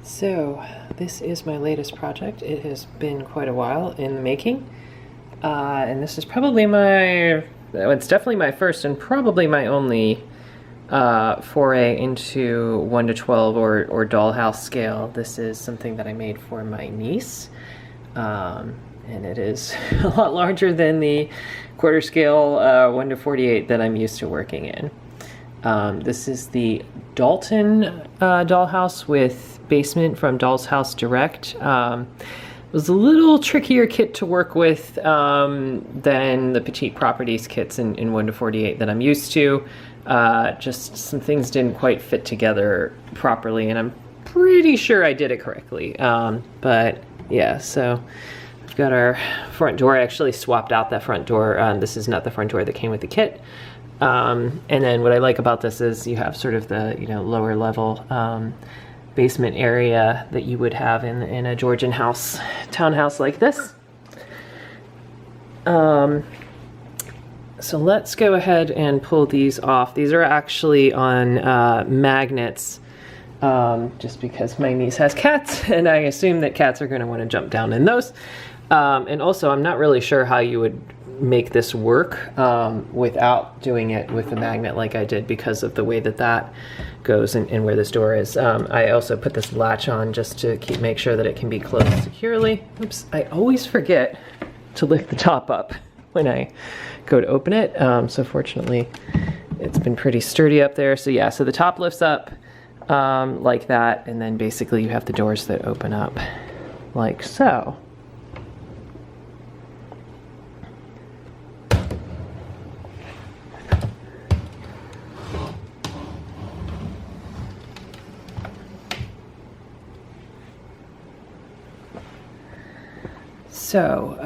So this is my latest project. It has been quite a while in the making, and this is probably it's definitely my first and probably my only foray into 1 to 12 or dollhouse scale. This is something that I made for my niece, and it is a lot larger than the quarter scale 1 to 48 that I'm used to working in. This is the Dalton dollhouse with basement from Dollhouse Direct. It was a little trickier kit to work with than the Petite Properties kits in 1 to 48 that I'm used to. Just some things didn't quite fit together properly, and I'm pretty sure I did it correctly. But yeah, so we've got our front door. I actually swapped out that front door. This is not the front door that came with the kit. And then what I like about this is you have sort of the lower level basement area that you would have in a Georgian house, townhouse like this. So let's go ahead and pull these off. These are actually on magnets, just because my niece has cats, and I assume that cats are going to want to jump down in those. And also, I'm not really sure how you would make this work without doing it with a magnet like I did, because of the way that that goes and where this door is. I also put this latch on just to make sure that it can be closed securely. Oops, I always forget to lift the top up when I go to open it. So fortunately, it's been pretty sturdy up there. So yeah, so the top lifts up like that, and then basically you have the doors that open up like so. So,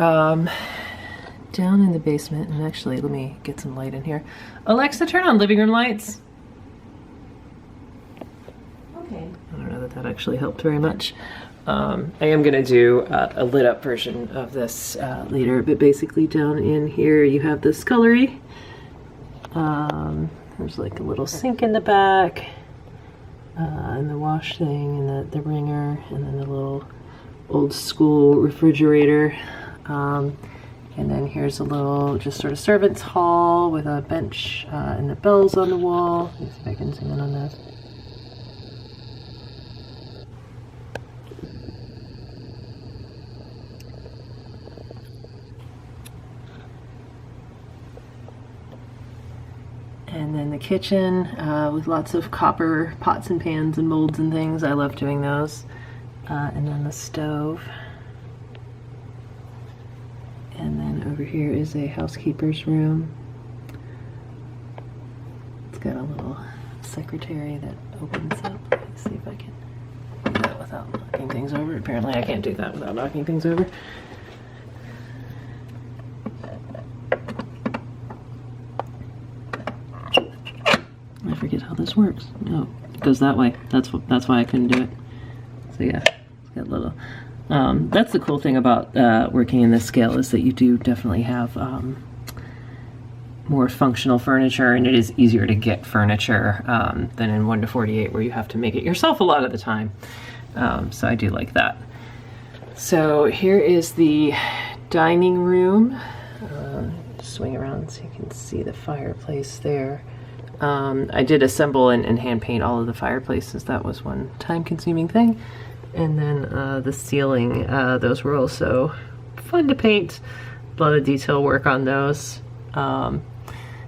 down in the basement, and actually let me get some light in here. Alexa, turn on living room lights. Okay. I don't know that that actually helped very much. I am going to do a lit up version of this later, but basically down in here you have the scullery. There's like a little sink in the back, and the wash thing, and the wringer, and then the little old school refrigerator, and then here's a little just sort of servants hall with a bench and the bells on the wall. Let me see if I can zoom in on that. And then the kitchen with lots of copper pots and pans and molds and things. I love doing those. And then the stove. And then over here is a housekeeper's room. It's got a little secretary that opens up. Let's see if I can do that without knocking things over. Apparently I can't do that without knocking things over. I forget how this works. No, it goes that way. That's why I couldn't do it. So yeah, it's got little. That's the cool thing about working in this scale, is that you do definitely have more functional furniture, and it is easier to get furniture than in 1 to 48, where you have to make it yourself a lot of the time. So I do like that. So here is the dining room. Swing around so you can see the fireplace there. I did assemble and hand paint all of the fireplaces. That was one time-consuming thing. And then the ceiling, those were also fun to paint. A lot of detail work on those.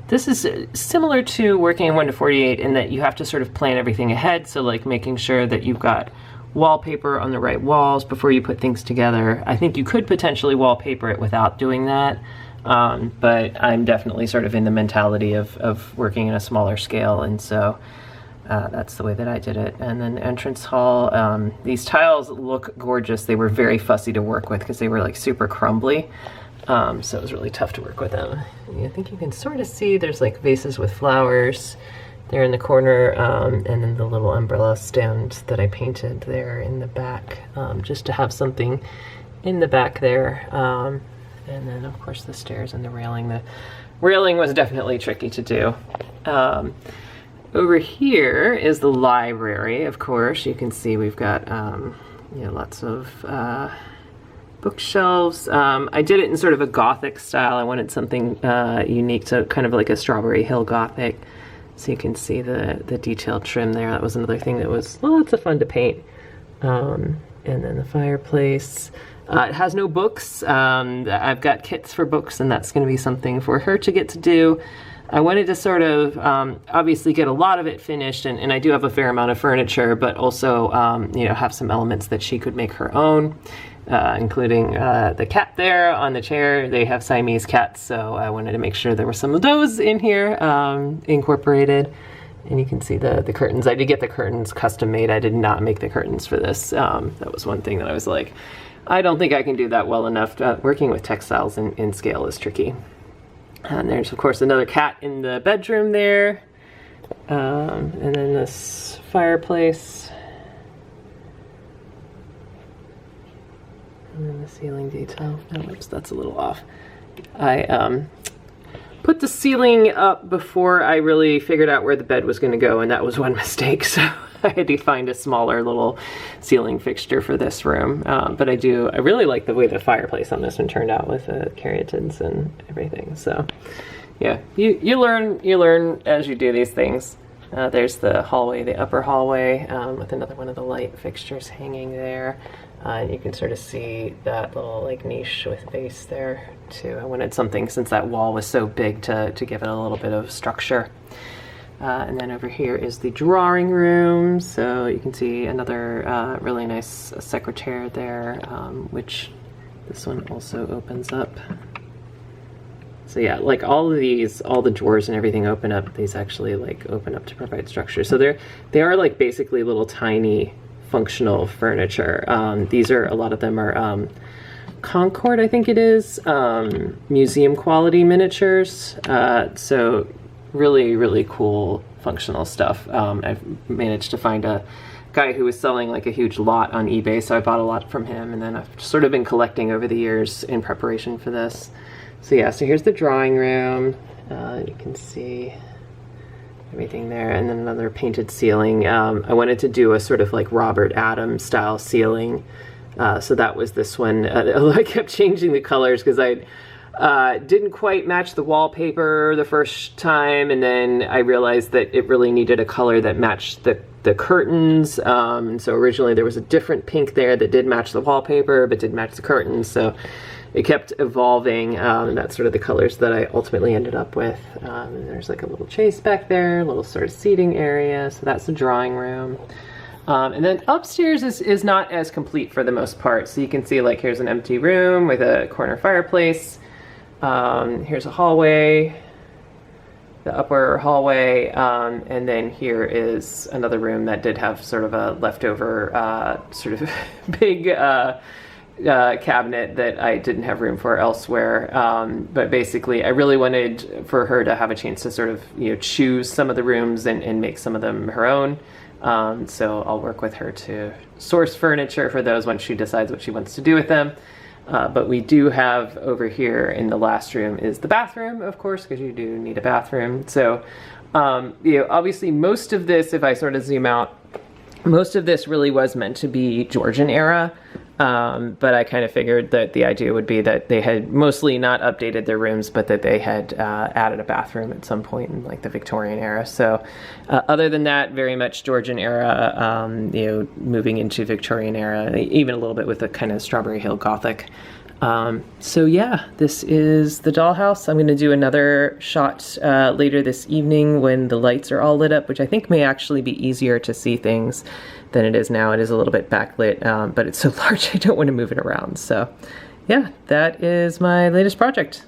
This is similar to working in 1 to 48 in that you have to sort of plan everything ahead. So like making sure that you've got wallpaper on the right walls before you put things together. I think you could potentially wallpaper it without doing that. But I'm definitely sort of in the mentality of working in a smaller scale, and so that's the way that I did it. And then the entrance hall, these tiles look gorgeous. They were very fussy to work with because they were like super crumbly, so it was really tough to work with them. I think you can sort of see there's like vases with flowers there in the corner, and then the little umbrella stand that I painted there in the back, just to have something in the back there. And then of course the stairs and the railing. The railing was definitely tricky to do. Over here is the library, of course. You can see we've got you know, lots of bookshelves. I did it in sort of a Gothic style. I wanted something unique, to kind of like a Strawberry Hill Gothic. So you can see the detailed trim there. That was another thing that was lots of fun to paint. And then the fireplace. It has no books. I've got kits for books, and that's going to be something for her to get to do. I wanted to sort of obviously get a lot of it finished, and I do have a fair amount of furniture, but also you know, have some elements that she could make her own, including the cat there on the chair. They have Siamese cats, so I wanted to make sure there were some of those in here incorporated. And you can see the curtains. I did get the curtains custom made. I did not make the curtains for this. That was one thing that I was like, I don't think I can do that well enough. Working with textiles in scale is tricky. And there's, of course, another cat in the bedroom there. And then this fireplace. And then the ceiling detail. Oh, oops, that's a little off. I put the ceiling up before I really figured out where the bed was going to go, and that was one mistake. So I had to find a smaller little ceiling fixture for this room. But I really like the way the fireplace on this one turned out with the caryatids and everything. So yeah, you learn as you do these things. There's the hallway, the upper hallway, with another one of the light fixtures hanging there. And you can sort of see that little like niche with base there too. I wanted something, since that wall was so big, to give it a little bit of structure. And then over here is the drawing room. So you can see another really nice secretary there, which this one also opens up. So yeah, like all of these, all the drawers and everything open up. These actually like open up to provide structure. So they are like basically little tiny functional furniture. These are, a lot of them are Concord, I think it is, museum quality miniatures. So really, really cool functional stuff. I've managed to find a guy who was selling like a huge lot on eBay, so I bought a lot from him, and then I've sort of been collecting over the years in preparation for this. So yeah, so here's the drawing room. You can see everything there, and then another painted ceiling. I wanted to do a sort of like Robert Adams style ceiling, so that was this one. I kept changing the colors because I didn't quite match the wallpaper the first time, and then I realized that it really needed a color that matched the curtains. So originally there was a different pink there that did match the wallpaper but didn't match the curtains, so it kept evolving, and that's sort of the colors that I ultimately ended up with. And there's like a little chase back there, a little sort of seating area, so that's the drawing room. And then upstairs is not as complete for the most part. So you can see like here's an empty room with a corner fireplace. Here's a hallway, the upper hallway, and then here is another room that did have sort of a leftover sort of big cabinet that I didn't have room for elsewhere. But basically I really wanted for her to have a chance to sort of, you know, choose some of the rooms and make some of them her own. So I'll work with her to source furniture for those once she decides what she wants to do with them. But we do have over here in the last room is the bathroom, of course, because you do need a bathroom. So, you know, obviously most of this, if I sort of zoom out, most of this really was meant to be Georgian era. But I kind of figured that the idea would be that they had mostly not updated their rooms, but that they had added a bathroom at some point in like the Victorian era. So other than that, very much Georgian era, you know, moving into Victorian era, even a little bit with a kind of Strawberry Hill Gothic. So yeah, this is the dollhouse. I'm going to do another shot later this evening when the lights are all lit up, which I think may actually be easier to see things than it is now. It is a little bit backlit, but it's so large I don't want to move it around. So yeah, that is my latest project.